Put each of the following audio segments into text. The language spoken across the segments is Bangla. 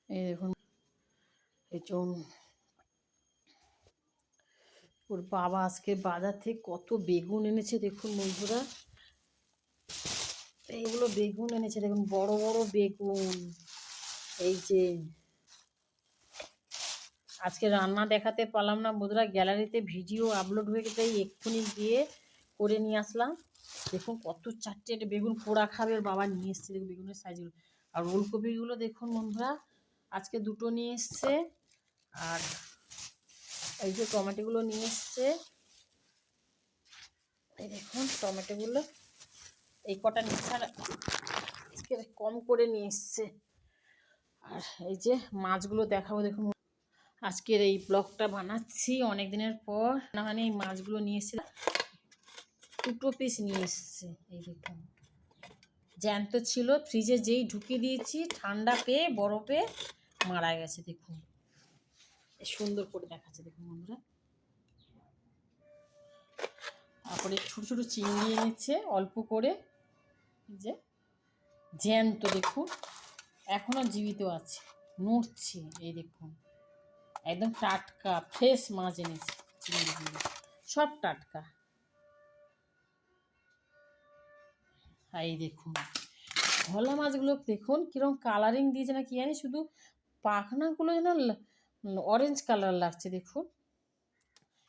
এই দেখুন এই ওর বাবা আজকে বাজার থেকে কত বেগুন এনেছে দেখুন বন্ধুরা। এইগুলো বেগুন এনেছে দেখুন, বড় বড় বেগুন। এই যে আজকে রান্না দেখাতে পারলাম না বন্ধুরা, গ্যালারিতে ভিডিও আপলোড হয়ে গেছে, এক্ষুনি গিয়ে করে নিয়ে আসলাম। দেখুন কত চারটে বেগুন পোড়া খাবে, বাবা নিয়ে এসছে দেখুন বেগুনের সাইজগুলো। আর ওলকপিগুলো দেখুন বন্ধুরা, আজকে দুটো নিয়ে এসছে। আর এই যে টমেটোগুলো নিয়ে এসছে, এই দেখুন টমেটোগুলো এই কটা নিচ্ছে, আজকে কম করে নিয়ে এসছে। আর এই যে মাছগুলো দেখাবো দেখুন, আজকের এই ব্লগটা বানাচ্ছি অনেক দিনের পর। মানে এই মাছগুলো নিয়ে এসছে, 2 পিস নিয়ে এসছে। এই দেখুন জ্যান্ত ছিল, ফ্রিজে যেই ঢুকিয়ে দিয়েছি ঠান্ডা পেয়ে বরফে মারা গেছে। দেখুন সুন্দর করে দেখাচ্ছে দেখুন বন্ধুরা। তারপরে ছোটো ছোটো চিংড়ি এনেছে অল্প করে, যে জ্যান্ত দেখুন এখনো জীবিত আছে, নড়ছে। এই দেখুন একদম টাটকা ফ্রেশ মাছ এনেছে, চিংড়িগুলো সব টাটকা। এই দেখুন ভোলা মাছগুলো দেখুন কীরকম কালারিং দিয়েছে না কি জানি, শুধু পাখনাগুলো যেন অরেঞ্জ কালার লাগছে দেখুন।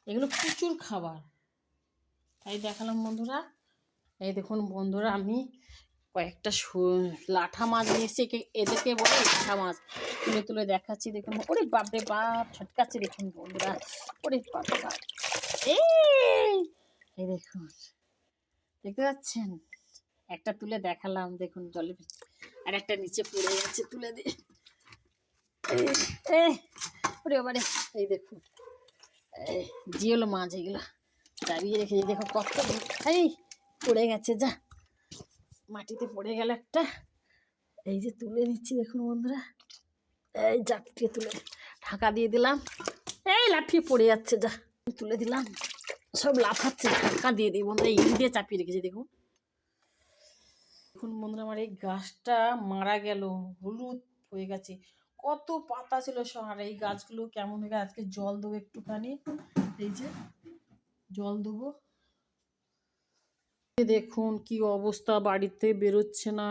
এগুলো প্রচুর খাবার, তাই দেখালাম বন্ধুরা। এই দেখুন বন্ধুরা, আমি কয়েকটা লাঠা মাছ নিয়ে এসে এদেরকে বলে লাঠা মাছ তুলে তুলে দেখাচ্ছি দেখুন। ওরে বাপরে বাপ ছটকাচ্ছে দেখুন বন্ধুরা, ওরে বাপ বাপ। এই দেখুন দেখতে পাচ্ছেন, একটা তুলে দেখালাম দেখুন জলে, আর একটা নিচে পড়ে যাচ্ছে, তুলে দিয়ে ওরে বাবারে। এই দেখুন জিওল মাছ, এগুলো চাবিয়ে রেখেছি দেখো কত, এই পড়ে গেছে, যা মাটিতে পড়ে গেল একটা। এই যে তুলে নিচ্ছি দেখুন বন্ধুরা, এই জাপটিয়ে তুলে ঢাকা দিয়ে দিলাম, এই লাফিয়ে পড়ে যাচ্ছে, যা তুলে দিলাম, সব লাফাচ্ছে, ঢাকা দিয়ে দিই বন্ধুরা, ইট দিয়ে চাপিয়ে রেখেছি দেখুন। দেখুন বন্ধুরা আমার এই গাছটা মারা গেল, হলুদ হয়ে গেছে, কত পাতা ছিল সব। আর এই গাছগুলো কেমন হয়ে গেছে, আজকে জল দেবো একটুখানি, এই যে জল দেবো। দেখুন কি অবস্থা, বাড়িতে বেরোচ্ছে না।